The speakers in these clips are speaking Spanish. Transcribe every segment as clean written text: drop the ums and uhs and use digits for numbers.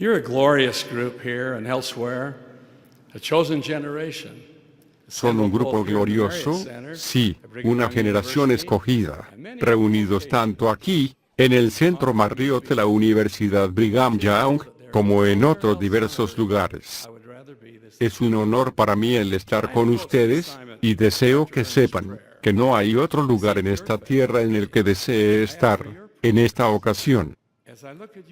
You're a glorious group here and elsewhere, a chosen generation. Son un grupo glorioso, sí, una generación escogida, reunidos tanto aquí, en el centro Marriott de la Universidad Brigham Young, como en otros diversos lugares. Es un honor para mí el estar con ustedes, y deseo que sepan que no hay otro lugar en esta tierra en el que desee estar, en esta ocasión.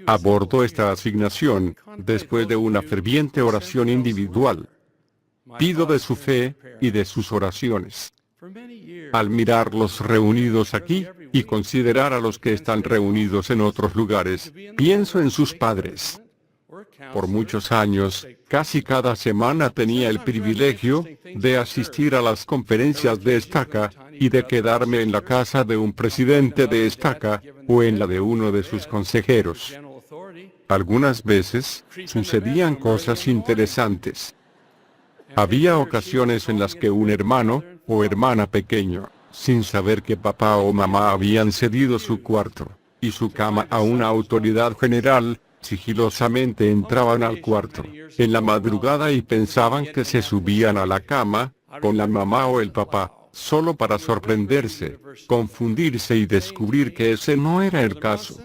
Abordo esta asignación, después de una ferviente oración individual. Pido de su fe, y de sus oraciones. Al mirarlos reunidos aquí, y considerar a los que están reunidos en otros lugares, pienso en sus padres. Por muchos años, casi cada semana tenía el privilegio de asistir a las conferencias de estaca, y de quedarme en la casa de un presidente de estaca, o en la de uno de sus consejeros. Algunas veces, sucedían cosas interesantes. Había ocasiones en las que un hermano, o hermana pequeño, sin saber que papá o mamá habían cedido su cuarto, y su cama a una autoridad general, sigilosamente entraban al cuarto, en la madrugada y pensaban que se subían a la cama, con la mamá o el papá, solo para sorprenderse, confundirse y descubrir que ese no era el caso.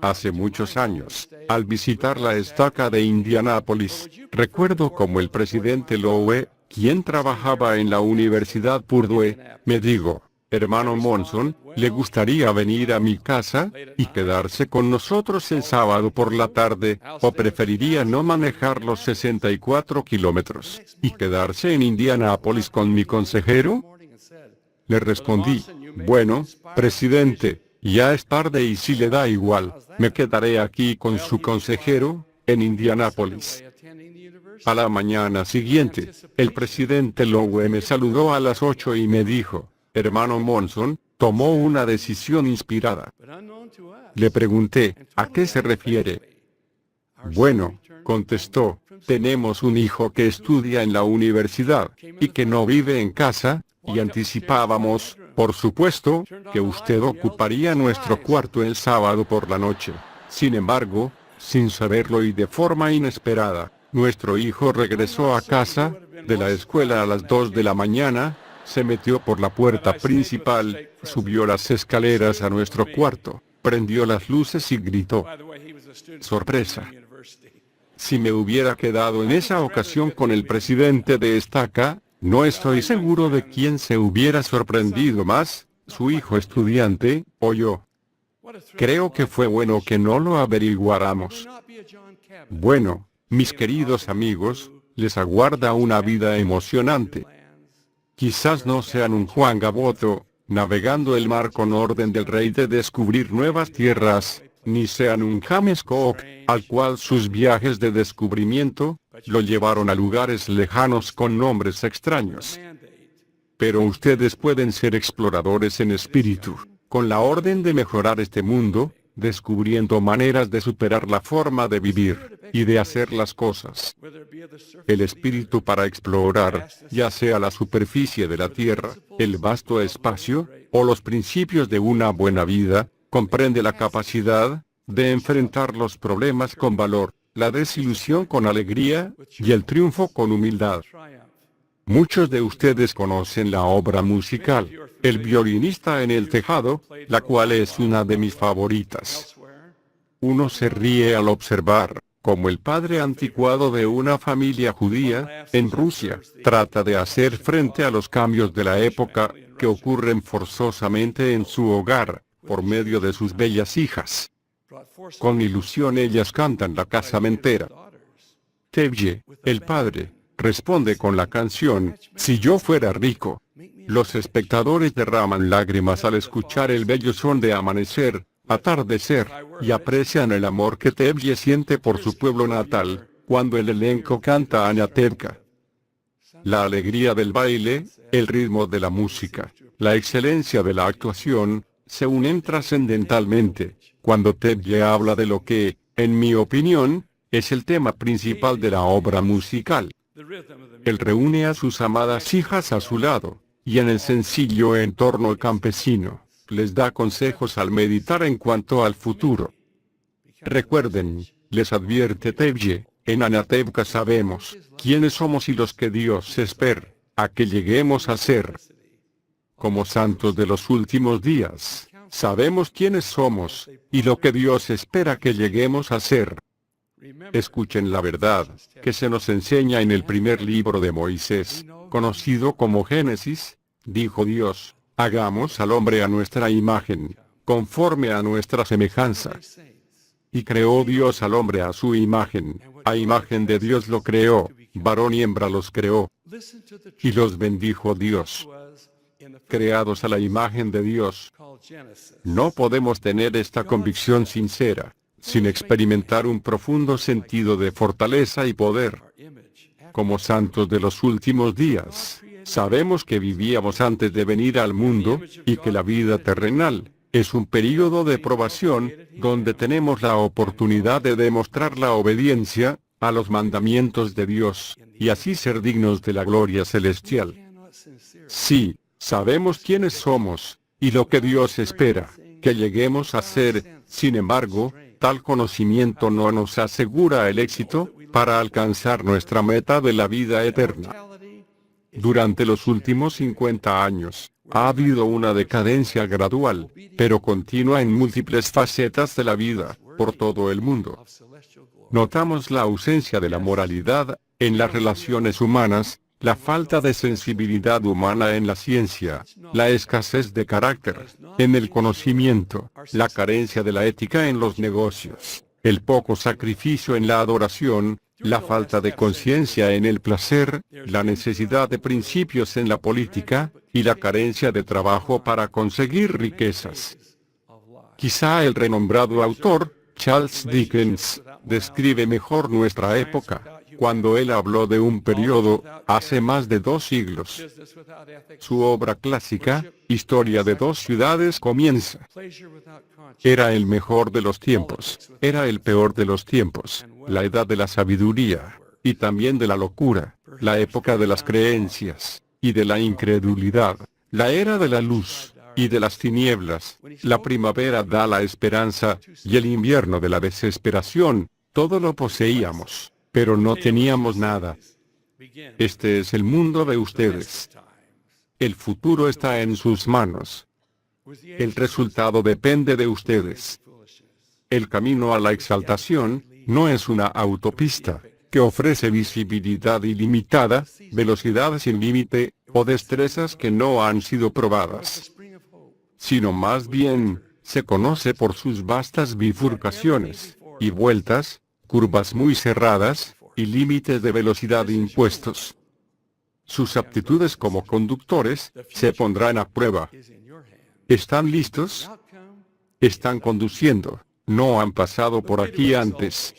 Hace muchos años, al visitar la estaca de Indianápolis, recuerdo como el presidente Lowe, quien trabajaba en la Universidad Purdue, me dijo: hermano Monson, ¿le gustaría venir a mi casa y quedarse con nosotros el sábado por la tarde, o preferiría no manejar los 64 kilómetros y quedarse en Indianápolis con mi consejero? Le respondí: bueno, presidente, ya es tarde y si le da igual, me quedaré aquí con su consejero, en Indianápolis. A la mañana siguiente, el presidente Lowe me saludó a las 8 y me dijo: hermano Monson, tomó una decisión inspirada. Le pregunté: ¿a qué se refiere? Bueno, contestó, tenemos un hijo que estudia en la universidad, y que no vive en casa, y anticipábamos, por supuesto, que usted ocuparía nuestro cuarto el sábado por la noche. Sin embargo, sin saberlo y de forma inesperada, nuestro hijo regresó a casa, de la escuela a las 2 de la mañana, se metió por la puerta principal, subió las escaleras a nuestro cuarto, prendió las luces y gritó. Sorpresa. Si me hubiera quedado en esa ocasión con el presidente de estaca, no estoy seguro de quién se hubiera sorprendido más, su hijo estudiante, o yo. Creo que fue bueno que no lo averiguáramos. Bueno, mis queridos amigos, les aguarda una vida emocionante. Quizás no sean un Juan Gaboto, navegando el mar con orden del rey de descubrir nuevas tierras, ni sean un James Cook, al cual sus viajes de descubrimiento lo llevaron a lugares lejanos con nombres extraños. Pero ustedes pueden ser exploradores en espíritu, con la orden de mejorar este mundo, descubriendo maneras de superar la forma de vivir, y de hacer las cosas. El espíritu para explorar, ya sea la superficie de la Tierra, el vasto espacio, o los principios de una buena vida, comprende la capacidad de enfrentar los problemas con valor, la desilusión con alegría, y el triunfo con humildad. Muchos de ustedes conocen la obra musical, El violinista en el tejado, la cual es una de mis favoritas. Uno se ríe al observar cómo el padre anticuado de una familia judía, en Rusia, trata de hacer frente a los cambios de la época, que ocurren forzosamente en su hogar, por medio de sus bellas hijas. Con ilusión ellas cantan la casamentera. Tevye, el padre, responde con la canción, Si yo fuera rico. Los espectadores derraman lágrimas al escuchar el bello son de amanecer, atardecer, y aprecian el amor que Tevye siente por su pueblo natal, cuando el elenco canta Anatevka. La alegría del baile, el ritmo de la música, la excelencia de la actuación, se unen trascendentalmente, cuando Tevye habla de lo que, en mi opinión, es el tema principal de la obra musical. Él reúne a sus amadas hijas a su lado, y en el sencillo entorno campesino, les da consejos al meditar en cuanto al futuro. Recuerden, les advierte Tevye, en Anatevka sabemos quiénes somos y los que Dios espera a que lleguemos a ser. Como santos de los últimos días, sabemos quiénes somos y lo que Dios espera que lleguemos a ser. Escuchen la verdad que se nos enseña en el primer libro de Moisés, conocido como Génesis. Dijo Dios: hagamos al hombre a nuestra imagen, conforme a nuestra semejanza. Y creó Dios al hombre a su imagen, a imagen de Dios lo creó, varón y hembra los creó. Y los bendijo Dios. Creados a la imagen de Dios. No podemos tener esta convicción sincera sin experimentar un profundo sentido de fortaleza y poder. Como santos de los últimos días, sabemos que vivíamos antes de venir al mundo, y que la vida terrenal es un período de probación, donde tenemos la oportunidad de demostrar la obediencia a los mandamientos de Dios, y así ser dignos de la gloria celestial. Sí, sabemos quiénes somos, y lo que Dios espera que lleguemos a ser. Sin embargo, tal conocimiento no nos asegura el éxito para alcanzar nuestra meta de la vida eterna. Durante los últimos 50 años, ha habido una decadencia gradual, pero continua en múltiples facetas de la vida, por todo el mundo. Notamos la ausencia de la moralidad en las relaciones humanas, la falta de sensibilidad humana en la ciencia, la escasez de carácter en el conocimiento, la carencia de la ética en los negocios, el poco sacrificio en la adoración, la falta de conciencia en el placer, la necesidad de principios en la política, y la carencia de trabajo para conseguir riquezas. Quizá el renombrado autor, Charles Dickens, describe mejor nuestra época, cuando él habló de un periodo, hace más de 2 siglos. Su obra clásica, Historia de 2 ciudades, comienza. Era el mejor de los tiempos, era el peor de los tiempos, la edad de la sabiduría, y también de la locura, la época de las creencias, y de la incredulidad, la era de la luz, y de las tinieblas, la primavera da la esperanza, y el invierno de la desesperación. Todo lo poseíamos, pero no teníamos nada. Este es el mundo de ustedes. El futuro está en sus manos. El resultado depende de ustedes. El camino a la exaltación no es una autopista que ofrece visibilidad ilimitada, velocidad sin límite, o destrezas que no han sido probadas, sino más bien se conoce por sus vastas bifurcaciones y vueltas, curvas muy cerradas, y límites de velocidad impuestos. Sus aptitudes como conductores se pondrán a prueba. ¿Están listos? Están conduciendo. No han pasado por aquí antes.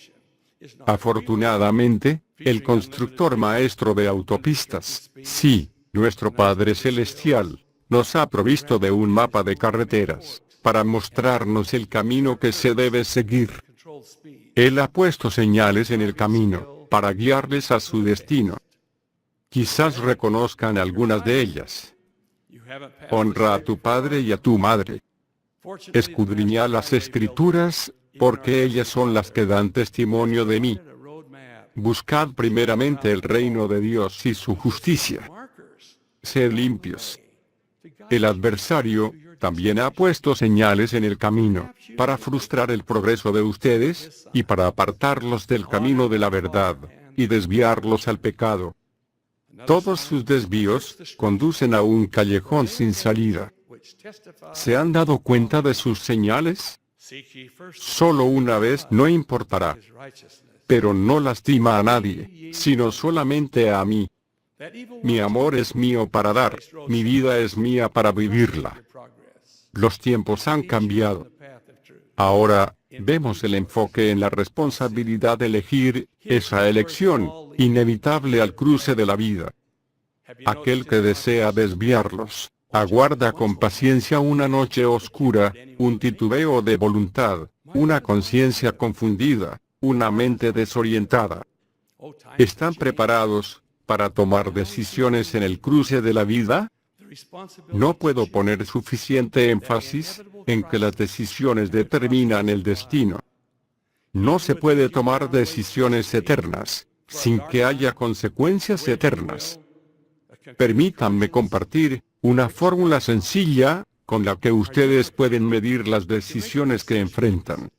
Afortunadamente, el constructor maestro de autopistas, sí, nuestro Padre Celestial, nos ha provisto de un mapa de carreteras, para mostrarnos el camino que se debe seguir. Él ha puesto señales en el camino, para guiarles a su destino. Quizás reconozcan algunas de ellas. Honra a tu padre y a tu madre. Escudriñad las Escrituras, porque ellas son las que dan testimonio de mí. Buscad primeramente el reino de Dios y su justicia. Sed limpios. El adversario también ha puesto señales en el camino, para frustrar el progreso de ustedes, y para apartarlos del camino de la verdad, y desviarlos al pecado. Todos sus desvíos conducen a un callejón sin salida. ¿Se han dado cuenta de sus señales? Solo una vez no importará, pero no lastima a nadie, sino solamente a mí. Mi amor es mío para dar, mi vida es mía para vivirla. Los tiempos han cambiado. Ahora, vemos el enfoque en la responsabilidad de elegir esa elección, inevitable al cruce de la vida. Aquel que desea desviarlos, aguarda con paciencia una noche oscura, un titubeo de voluntad, una conciencia confundida, una mente desorientada. ¿Están preparados para tomar decisiones en el cruce de la vida? No puedo poner suficiente énfasis en que las decisiones determinan el destino. No se puede tomar decisiones eternas sin que haya consecuencias eternas. Permítanme compartir una fórmula sencilla con la que ustedes pueden medir las decisiones que enfrentan.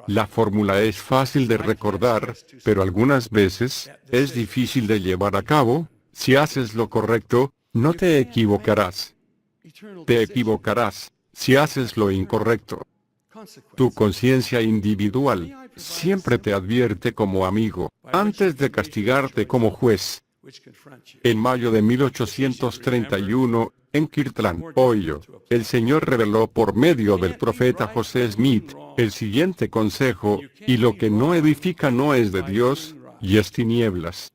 La fórmula es fácil de recordar, pero algunas veces es difícil de llevar a cabo. Si haces lo correcto, no te equivocarás. Te equivocarás si haces lo incorrecto. Tu conciencia individual siempre te advierte como amigo, antes de castigarte como juez. En mayo de 1831, en Kirtland, Ohio, el Señor reveló por medio del profeta José Smith el siguiente consejo: y lo que no edifica no es de Dios, y es tinieblas.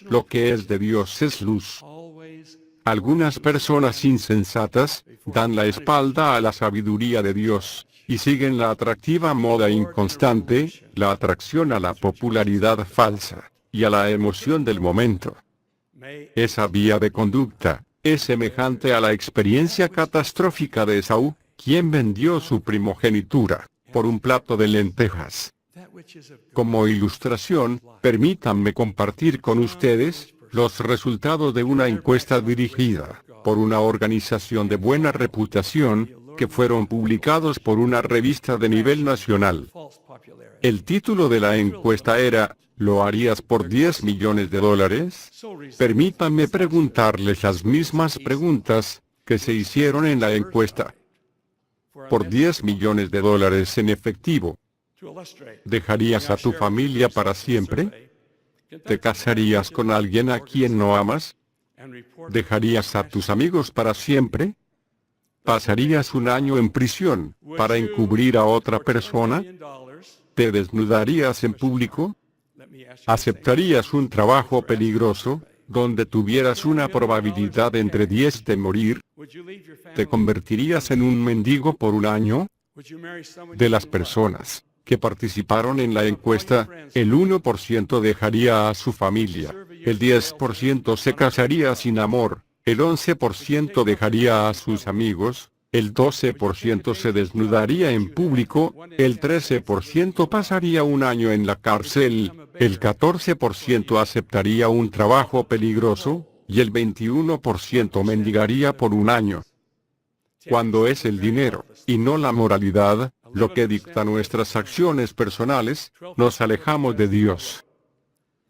Lo que es de Dios es luz. Algunas personas insensatas dan la espalda a la sabiduría de Dios y siguen la atractiva moda inconstante, la atracción a la popularidad falsa y a la emoción del momento. Esa vía de conducta es semejante a la experiencia catastrófica de Esaú, quien vendió su primogenitura por un plato de lentejas. Como ilustración, permítanme compartir con ustedes los resultados de una encuesta dirigida por una organización de buena reputación, que fueron publicados por una revista de nivel nacional. El título de la encuesta era: ¿lo harías por $10 millones? Permítanme preguntarles las mismas preguntas que se hicieron en la encuesta. Por $10 millones en efectivo, ¿dejarías a tu familia para siempre? ¿Te casarías con alguien a quien no amas? ¿Dejarías a tus amigos para siempre? ¿Pasarías un año en prisión para encubrir a otra persona? ¿Te desnudarías en público? ¿Aceptarías un trabajo peligroso, donde tuvieras una probabilidad entre 10 de morir? ¿Te convertirías en un mendigo por un año? De las personas que participaron en la encuesta, el 1% dejaría a su familia, el 10% se casaría sin amor, el 11% dejaría a sus amigos, el 12% se desnudaría en público, el 13% pasaría un año en la cárcel, el 14% aceptaría un trabajo peligroso, y el 21% mendigaría por un año. Cuando es el dinero, y no la moralidad, lo que dicta nuestras acciones personales, nos alejamos de Dios.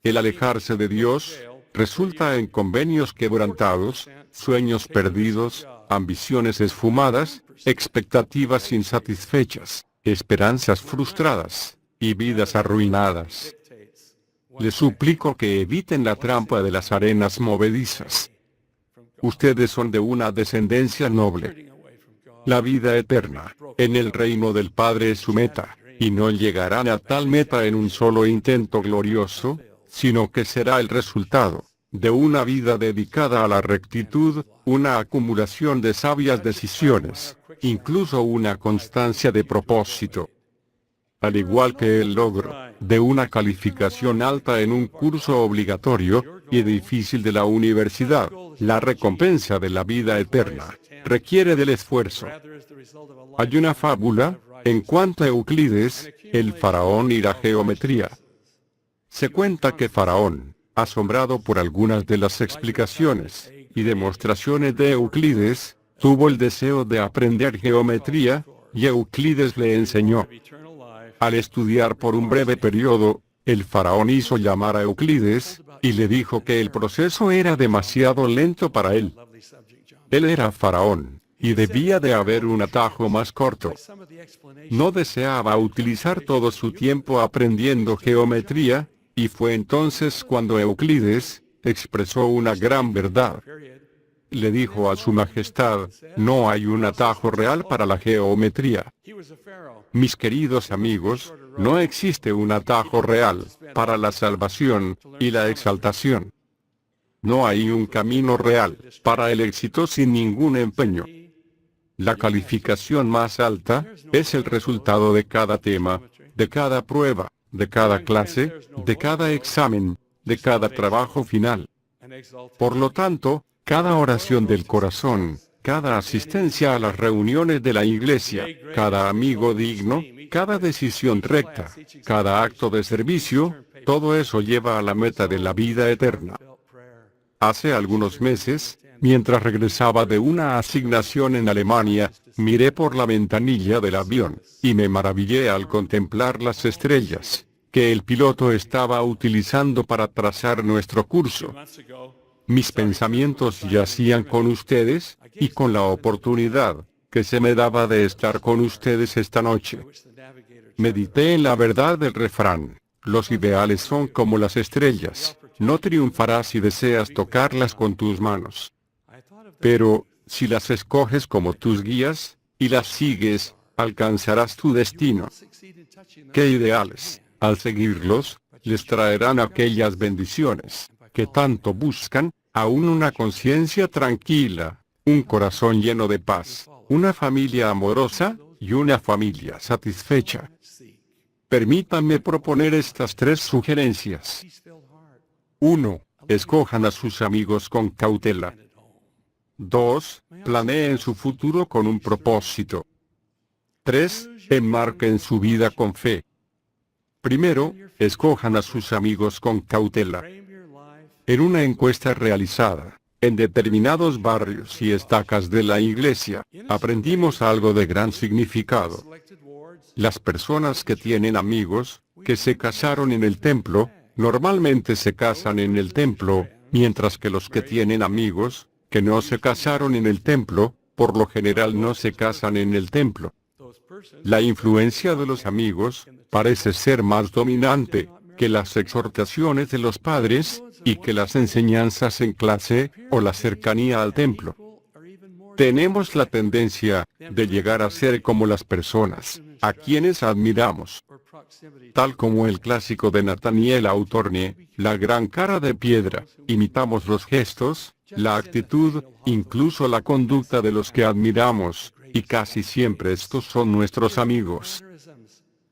El alejarse de Dios resulta en convenios quebrantados, sueños perdidos, ambiciones esfumadas, expectativas insatisfechas, esperanzas frustradas, y vidas arruinadas. Les suplico que eviten la trampa de las arenas movedizas. Ustedes son de una descendencia noble. La vida eterna, en el reino del Padre es su meta, y no llegarán a tal meta en un solo intento glorioso, sino que será el resultado de una vida dedicada a la rectitud, una acumulación de sabias decisiones, incluso una constancia de propósito. Al igual que el logro de una calificación alta en un curso obligatorio y difícil de la universidad, la recompensa de la vida eterna requiere del esfuerzo. Hay una fábula en cuanto a Euclides, el faraón y la geometría. Se cuenta que Faraón, asombrado por algunas de las explicaciones y demostraciones de Euclides, tuvo el deseo de aprender geometría, y Euclides le enseñó. Al estudiar por un breve periodo, el faraón hizo llamar a Euclides, y le dijo que el proceso era demasiado lento para él. Él era faraón, y debía de haber un atajo más corto. No deseaba utilizar todo su tiempo aprendiendo geometría, y fue entonces cuando Euclides expresó una gran verdad. Le dijo a su majestad: no hay un atajo real para la geometría. Mis queridos amigos, no existe un atajo real para la salvación y la exaltación. No hay un camino real para el éxito sin ningún empeño. La calificación más alta es el resultado de cada tema, de cada prueba, de cada clase, de cada examen, de cada trabajo final. Por lo tanto, cada oración del corazón, cada asistencia a las reuniones de la iglesia, cada amigo digno, Cada decisión recta, cada acto de servicio, todo eso lleva a la meta de la vida eterna. Hace algunos meses, mientras regresaba de una asignación en Alemania, miré por la ventanilla del avión, y me maravillé al contemplar las estrellas que el piloto estaba utilizando para trazar nuestro curso. Mis pensamientos yacían con ustedes, y con la oportunidad que se me daba de estar con ustedes esta noche. Medité en la verdad del refrán: los ideales son como las estrellas, no triunfarás si deseas tocarlas con tus manos. Pero, si las escoges como tus guías, y las sigues, alcanzarás tu destino. ¿Qué ideales, al seguirlos, les traerán aquellas bendiciones que tanto buscan, aún una conciencia tranquila, un corazón lleno de paz, una familia amorosa, y una familia satisfecha? Permítanme proponer estas 3 sugerencias. 1. Escojan a sus amigos con cautela. 2. Planeen su futuro con un propósito. 3. Enmarquen su vida con fe. Primero, escojan a sus amigos con cautela. En una encuesta realizada en determinados barrios y estacas de la iglesia, aprendimos algo de gran significado. Las personas que tienen amigos que se casaron en el templo, normalmente se casan en el templo, mientras que los que tienen amigos que no se casaron en el templo, por lo general no se casan en el templo. La influencia de los amigos parece ser más dominante que las exhortaciones de los padres, y que las enseñanzas en clase, o la cercanía al templo. Tenemos la tendencia de llegar a ser como las personas a quienes admiramos. Tal como el clásico de Nathaniel Hawthorne, la gran cara de piedra, imitamos los gestos, la actitud, incluso la conducta de los que admiramos, y casi siempre estos son nuestros amigos.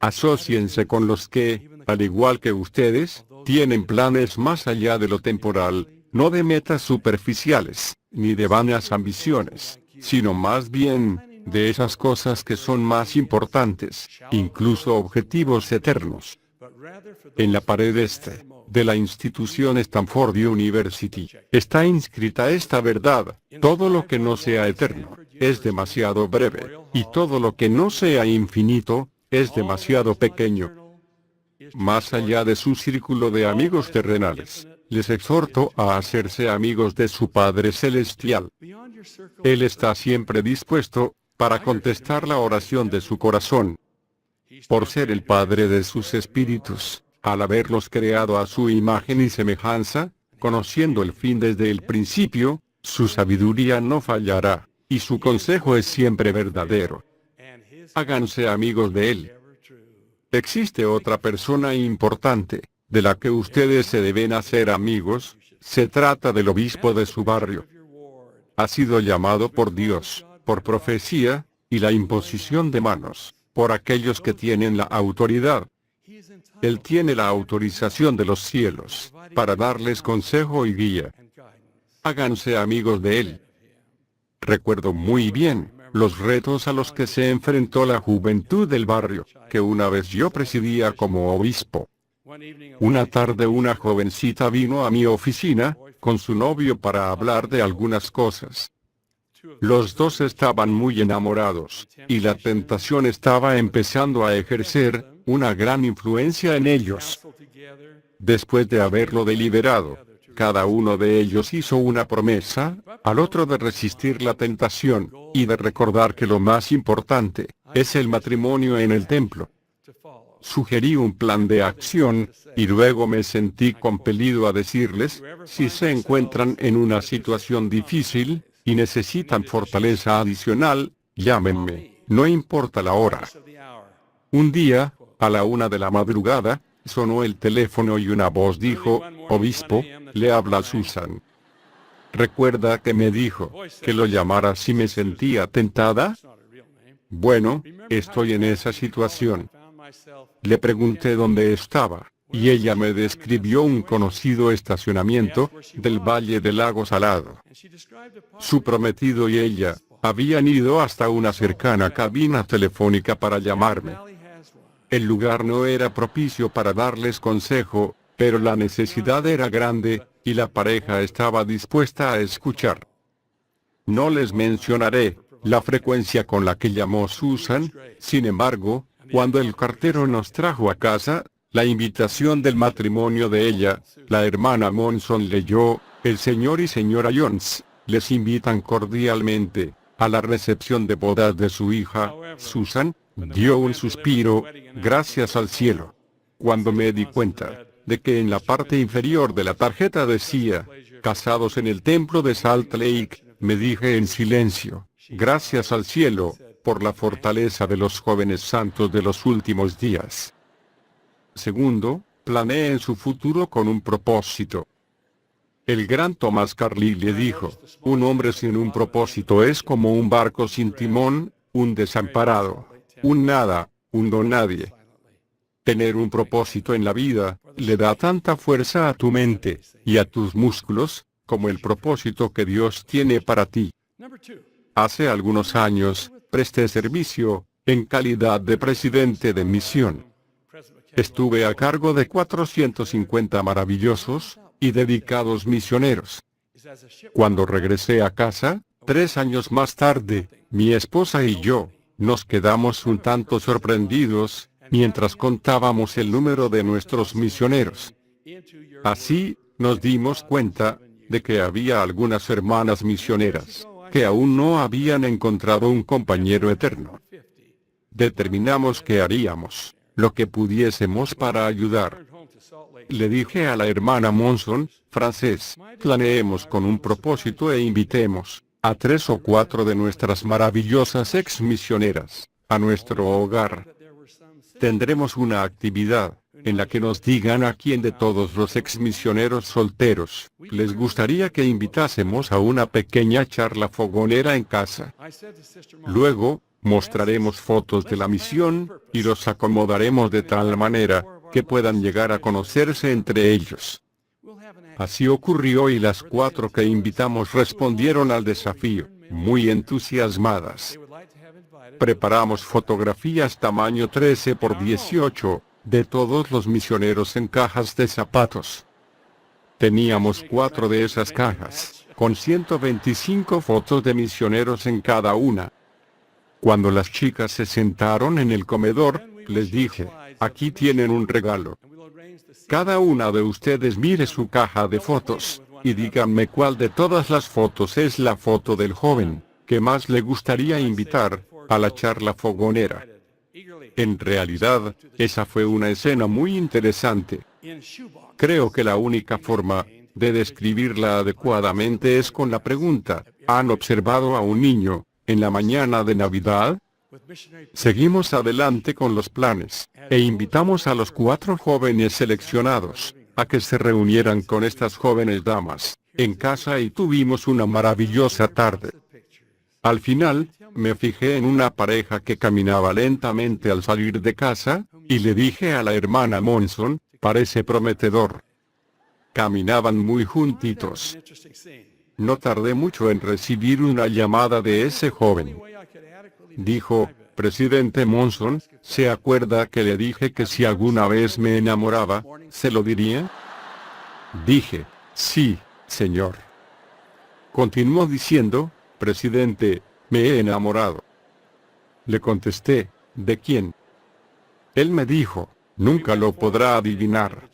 Asóciense con los que, al igual que ustedes, tienen planes más allá de lo temporal, no de metas superficiales, ni de vanas ambiciones, sino más bien, de esas cosas que son más importantes, incluso objetivos eternos. En la pared este, de la institución Stanford University, está inscrita esta verdad: todo lo que no sea eterno, es demasiado breve, y todo lo que no sea infinito, es demasiado pequeño. Más allá de su círculo de amigos terrenales, les exhorto a hacerse amigos de su Padre Celestial. Él está siempre dispuesto para contestar la oración de su corazón. Por ser el Padre de sus espíritus, al haberlos creado a su imagen y semejanza, conociendo el fin desde el principio, su sabiduría no fallará, y su consejo es siempre verdadero. Háganse amigos de Él. Existe otra persona importante, de la que ustedes se deben hacer amigos. Se trata del obispo de su barrio. Ha sido llamado por Dios, por profecía, y la imposición de manos, por aquellos que tienen la autoridad. Él tiene la autorización de los cielos, para darles consejo y guía. Háganse amigos de Él. Recuerdo muy bien los retos a los que se enfrentó la juventud del barrio, que una vez yo presidía como obispo. Una tarde una jovencita vino a mi oficina, con su novio para hablar de algunas cosas. Los dos estaban muy enamorados, y la tentación estaba empezando a ejercer una gran influencia en ellos. Después de haberlo deliberado, cada uno de ellos hizo una promesa al otro de resistir la tentación, y de recordar que lo más importante es el matrimonio en el templo. Sugerí un plan de acción, y luego me sentí compelido a decirles: si se encuentran en una situación difícil, y necesitan fortaleza adicional, llámenme, no importa la hora. Un día, a la 1 de la madrugada, sonó el teléfono y una voz dijo: obispo, le habla Susan. ¿Recuerda que me dijo que lo llamara si me sentía tentada? Bueno, estoy en esa situación. Le pregunté dónde estaba, y ella me describió un conocido estacionamiento del Valle del Lago Salado. Su prometido y ella habían ido hasta una cercana cabina telefónica para llamarme. El lugar no era propicio para darles consejo, pero la necesidad era grande, y la pareja estaba dispuesta a escuchar. No les mencionaré la frecuencia con la que llamó Susan, sin embargo, cuando el cartero nos trajo a casa la invitación del matrimonio de ella, la hermana Monson leyó: el señor y señora Jones les invitan cordialmente a la recepción de bodas de su hija. Susan dio un suspiro, gracias al cielo. Cuando me di cuenta de que en la parte inferior de la tarjeta decía, casados en el templo de Salt Lake, me dije en silencio, gracias al cielo, por la fortaleza de los jóvenes santos de los últimos días. Segundo, planeen su futuro con un propósito. El gran Thomas Carlyle dijo, un hombre sin un propósito es como un barco sin timón, un desamparado, un nada, un don nadie. Tener un propósito en la vida le da tanta fuerza a tu mente y a tus músculos, como el propósito que Dios tiene para ti. Hace algunos años, presté servicio, en calidad de presidente de misión. Estuve a cargo de 450 maravillosos y dedicados misioneros. Cuando regresé a casa, 3 años más tarde, mi esposa y yo, nos quedamos un tanto sorprendidos, mientras contábamos el número de nuestros misioneros. Así, nos dimos cuenta de que había algunas hermanas misioneras que aún no habían encontrado un compañero eterno. Determinamos que haríamos lo que pudiésemos para ayudar. Le dije a la hermana Monson, francés, planeemos con un propósito e invitemos a 3 o 4 de nuestras maravillosas ex misioneras a nuestro hogar. Tendremos una actividad en la que nos digan a quién de todos los ex misioneros solteros les gustaría que invitásemos a una pequeña charla fogonera en casa. Luego, mostraremos fotos de la misión y los acomodaremos de tal manera que puedan llegar a conocerse entre ellos. Así ocurrió y las 4 que invitamos respondieron al desafío, muy entusiasmadas. Preparamos fotografías tamaño 13 por 18, de todos los misioneros en cajas de zapatos. Teníamos 4 de esas cajas, con 125 fotos de misioneros en cada una. Cuando las chicas se sentaron en el comedor, les dije, aquí tienen un regalo. Cada una de ustedes mire su caja de fotos, y díganme cuál de todas las fotos es la foto del joven que más le gustaría invitar a la charla fogonera. En realidad, esa fue una escena muy interesante. Creo que la única forma de describirla adecuadamente es con la pregunta, ¿han observado a un niño en la mañana de Navidad? Seguimos adelante con los planes, e invitamos a los 4 jóvenes seleccionados a que se reunieran con estas jóvenes damas en casa y tuvimos una maravillosa tarde. Al final, me fijé en una pareja que caminaba lentamente al salir de casa, y le dije a la hermana Monson, parece prometedor. Caminaban muy juntitos. No tardé mucho en recibir una llamada de ese joven. Dijo, presidente Monson, ¿se acuerda que le dije que si alguna vez me enamoraba, se lo diría? Dije, sí, señor. Continuó diciendo, presidente, me he enamorado. Le contesté, ¿de quién? Él me dijo, nunca lo podrá adivinar.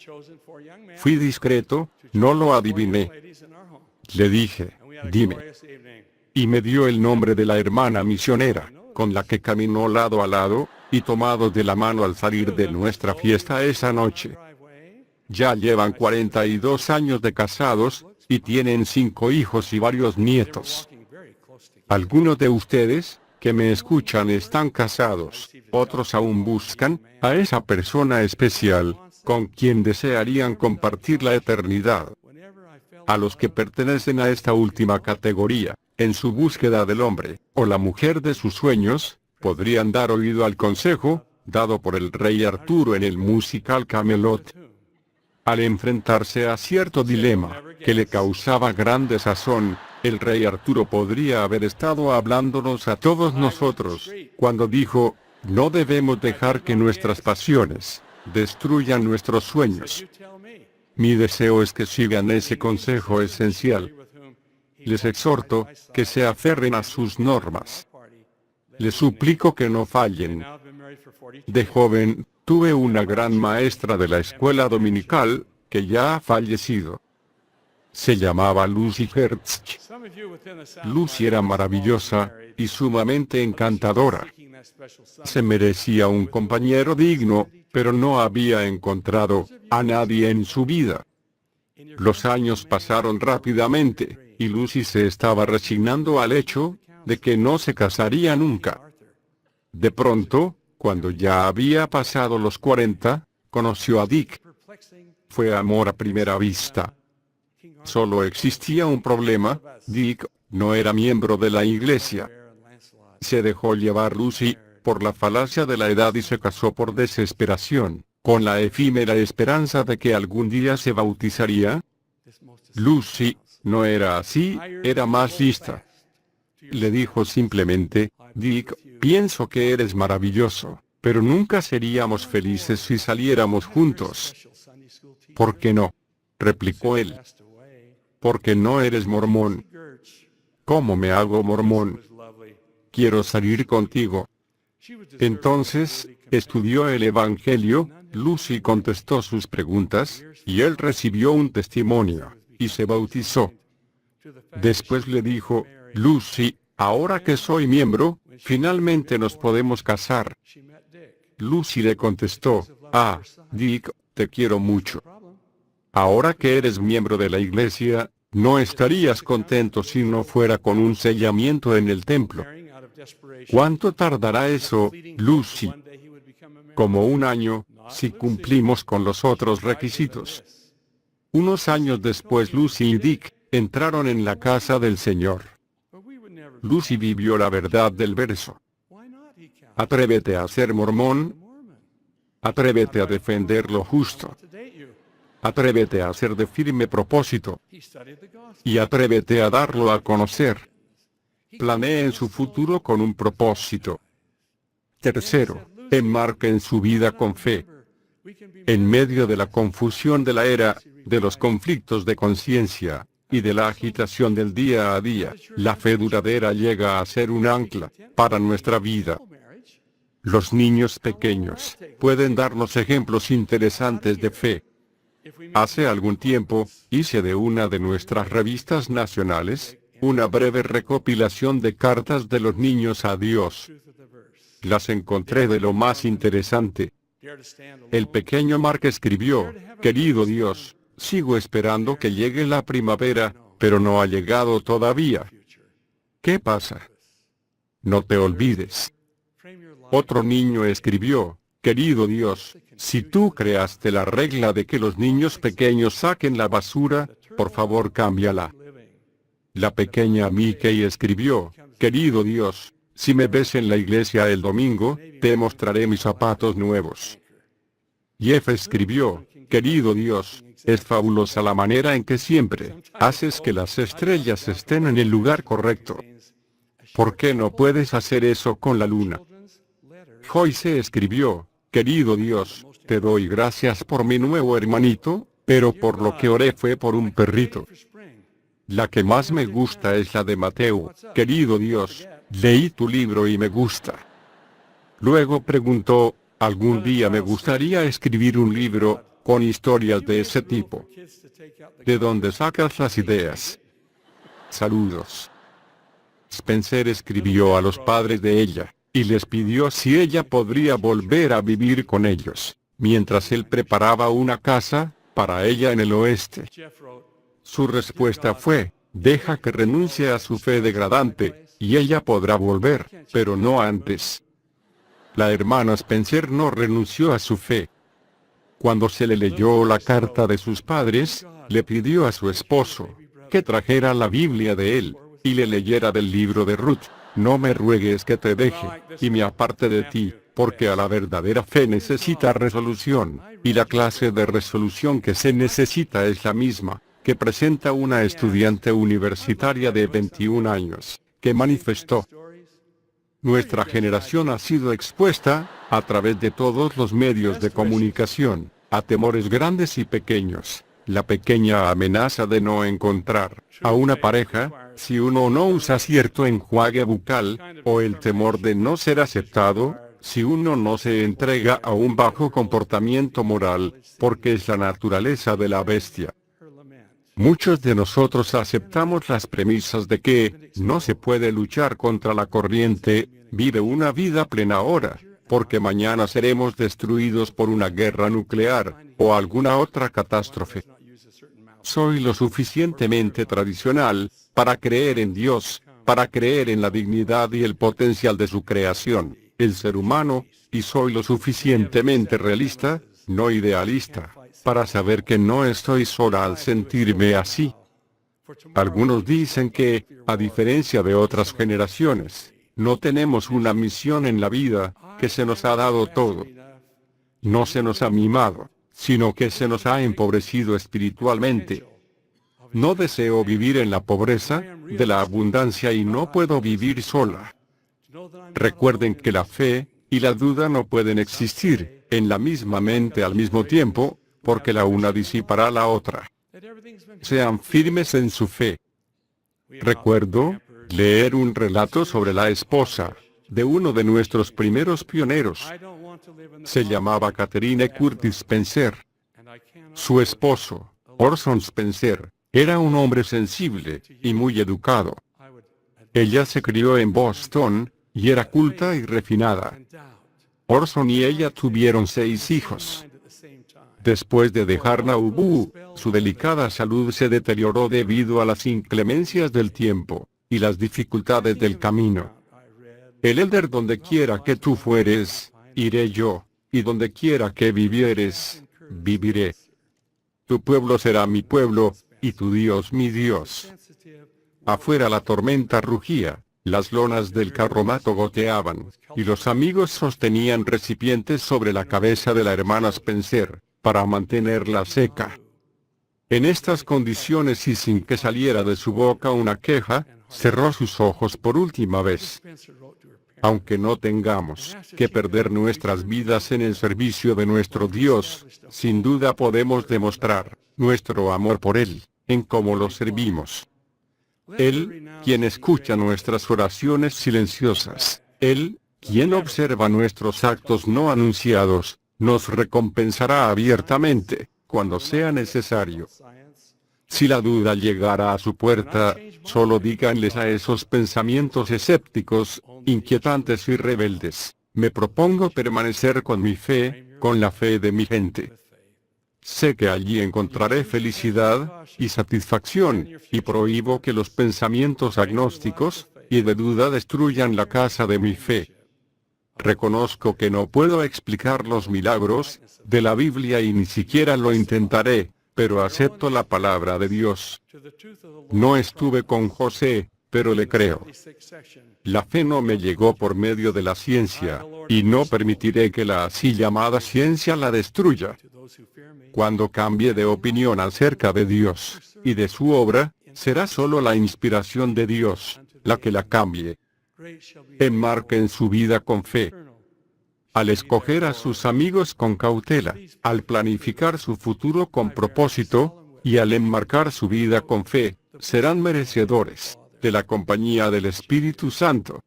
Fui discreto, no lo adiviné. Le dije, dime. Y me dio el nombre de la hermana misionera, con la que caminó lado a lado, y tomados de la mano al salir de nuestra fiesta esa noche. Ya llevan 42 años de casados, y tienen 5 hijos y varios nietos. Algunos de ustedes, que me escuchan, están casados, otros aún buscan a esa persona especial, con quien desearían compartir la eternidad. A los que pertenecen a esta última categoría, en su búsqueda del hombre, o la mujer de sus sueños, podrían dar oído al consejo, dado por el rey Arturo en el musical Camelot. Al enfrentarse a cierto dilema, que le causaba gran desazón, el rey Arturo podría haber estado hablándonos a todos nosotros, cuando dijo, No debemos dejar que nuestras pasiones destruyan nuestros sueños. Mi deseo es que sigan ese consejo esencial. Les exhorto que se aferren a sus normas. Les suplico que no fallen. De joven, tuve una gran maestra de la escuela dominical, que ya ha fallecido. Se llamaba Lucy Hertz. Lucy era maravillosa y sumamente encantadora. Se merecía un compañero digno, pero no había encontrado a nadie en su vida. Los años pasaron rápidamente, y Lucy se estaba resignando al hecho de que no se casaría nunca. De pronto, cuando ya había pasado los 40, conoció a Dick. Fue amor a primera vista. Solo existía un problema: Dick no era miembro de la iglesia. Se dejó llevar Lucy por la falacia de la edad y se casó por desesperación, con la efímera esperanza de que algún día se bautizaría. Lucy no era así, era más lista. Le dijo simplemente: Dick, pienso que eres maravilloso, pero nunca seríamos felices si saliéramos juntos. ¿Por qué no?, replicó él. Porque no eres mormón. ¿Cómo me hago mormón? Quiero salir contigo. Entonces, estudió el Evangelio, Lucy contestó sus preguntas, y él recibió un testimonio, y se bautizó. Después le dijo: Lucy, ahora que soy miembro, finalmente nos podemos casar. Lucy le contestó: Ah, Dick, te quiero mucho. Ahora que eres miembro de la iglesia, no estarías contento si no fuera con un sellamiento en el templo. ¿Cuánto tardará eso, Lucy? Como 1 año, si cumplimos con los otros requisitos. Unos años después Lucy y Dick entraron en la casa del Señor. Lucy vivió la verdad del verso. Atrévete a ser mormón. Atrévete a defender lo justo. Atrévete a ser de firme propósito. Y atrévete a darlo a conocer. Planeen su futuro con un propósito. Tercero, enmarquen su vida con fe. En medio de la confusión de la era, de los conflictos de conciencia, y de la agitación del día a día, la fe duradera llega a ser un ancla para nuestra vida. Los niños pequeños pueden darnos ejemplos interesantes de fe. Hace algún tiempo, hice de una de nuestras revistas nacionales una breve recopilación de cartas de los niños a Dios. Las encontré de lo más interesante. El pequeño Mark escribió: Querido Dios, sigo esperando que llegue la primavera, pero no ha llegado todavía. ¿Qué pasa? No te olvides. Otro niño escribió: Querido Dios, si tú creaste la regla de que los niños pequeños saquen la basura, por favor cámbiala. La pequeña Mickey escribió: Querido Dios, si me ves en la iglesia el domingo, te mostraré mis zapatos nuevos. Jeff escribió: Querido Dios, es fabulosa la manera en que siempre haces que las estrellas estén en el lugar correcto. ¿Por qué no puedes hacer eso con la luna? Joyce escribió: Querido Dios, te doy gracias por mi nuevo hermanito, pero por lo que oré fue por un perrito. La que más me gusta es la de Mateo: Querido Dios, leí tu libro y me gusta. Luego preguntó: algún día me gustaría escribir un libro con historias de ese tipo. ¿De dónde sacas las ideas? Saludos. Spencer escribió a los padres de ella, y les pidió si ella podría volver a vivir con ellos, mientras él preparaba una casa para ella en el oeste. Su respuesta fue: deja que renuncie a su fe degradante, y ella podrá volver, pero no antes. La hermana Spencer no renunció a su fe. Cuando se le leyó la carta de sus padres, le pidió a su esposo que trajera la Biblia de él, y le leyera del libro de Ruth. No me ruegues que te deje, y me aparte de ti, porque a la verdadera fe necesita resolución, y la clase de resolución que se necesita es la misma que presenta una estudiante universitaria de 21 años, que manifestó. Nuestra generación ha sido expuesta, a través de todos los medios de comunicación, a temores grandes y pequeños. La pequeña amenaza de no encontrar a una pareja, si uno no usa cierto enjuague bucal, o el temor de no ser aceptado, si uno no se entrega a un bajo comportamiento moral, porque es la naturaleza de la bestia. Muchos de nosotros aceptamos las premisas de que no se puede luchar contra la corriente, vive una vida plena ahora, porque mañana seremos destruidos por una guerra nuclear, o alguna otra catástrofe. Soy lo suficientemente tradicional para creer en Dios, para creer en la dignidad y el potencial de su creación, el ser humano, y soy lo suficientemente realista, no idealista, para saber que no estoy sola al sentirme así. Algunos dicen que, a diferencia de otras generaciones, no tenemos una misión en la vida, que se nos ha dado todo. No se nos ha mimado, sino que se nos ha empobrecido espiritualmente. No deseo vivir en la pobreza, de la abundancia y no puedo vivir sola. Recuerden que la fe y la duda no pueden existir en la misma mente al mismo tiempo, porque la una disipará la otra. Sean firmes en su fe. Recuerdo leer un relato sobre la esposa de uno de nuestros primeros pioneros. Se llamaba Catherine Curtis Spencer. Su esposo, Orson Spencer, era un hombre sensible y muy educado. Ella se crió en Boston y era culta y refinada. Orson y ella tuvieron 6 hijos. Después de dejar Nauvoo, su delicada salud se deterioró debido a las inclemencias del tiempo y las dificultades del camino. El elder: donde quiera que tú fueres, iré yo, y donde quiera que vivieres, viviré. Tu pueblo será mi pueblo, y tu Dios mi Dios. Afuera la tormenta rugía, las lonas del carromato goteaban, y los amigos sostenían recipientes sobre la cabeza de la hermana Spencer, para mantenerla seca. En estas condiciones y sin que saliera de su boca una queja, cerró sus ojos por última vez. Aunque no tengamos que perder nuestras vidas en el servicio de nuestro Dios, sin duda podemos demostrar nuestro amor por Él, en cómo lo servimos. Él, quien escucha nuestras oraciones silenciosas, Él, quien observa nuestros actos no anunciados, nos recompensará abiertamente, cuando sea necesario. Si la duda llegara a su puerta, solo díganles a esos pensamientos escépticos, inquietantes y rebeldes: me propongo permanecer con mi fe, con la fe de mi gente. Sé que allí encontraré felicidad y satisfacción, y prohíbo que los pensamientos agnósticos y de duda destruyan la casa de mi fe. Reconozco que no puedo explicar los milagros de la Biblia y ni siquiera lo intentaré, pero acepto la palabra de Dios. No estuve con José, pero le creo. La fe no me llegó por medio de la ciencia, y no permitiré que la así llamada ciencia la destruya. Cuando cambie de opinión acerca de Dios y de su obra, será solo la inspiración de Dios la que la cambie. Enmarquen su vida con fe. Al escoger a sus amigos con cautela, al planificar su futuro con propósito, y al enmarcar su vida con fe, serán merecedores de la compañía del Espíritu Santo.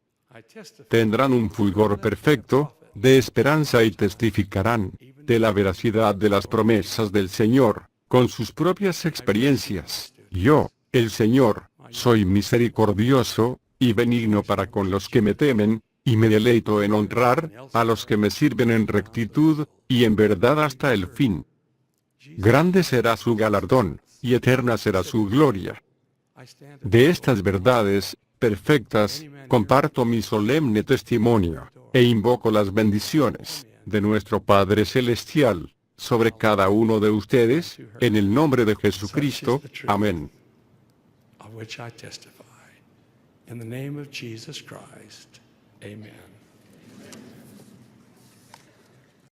Tendrán un fulgor perfecto de esperanza y testificarán de la veracidad de las promesas del Señor, con sus propias experiencias. Yo, el Señor, soy misericordioso y benigno para con los que me temen, y me deleito en honrar a los que me sirven en rectitud y en verdad hasta el fin. Grande será su galardón, y eterna será su gloria. De estas verdades perfectas, comparto mi solemne testimonio, e invoco las bendiciones de nuestro Padre Celestial sobre cada uno de ustedes, en el nombre de Jesucristo. Amén. In the name of Jesus Christ, amen.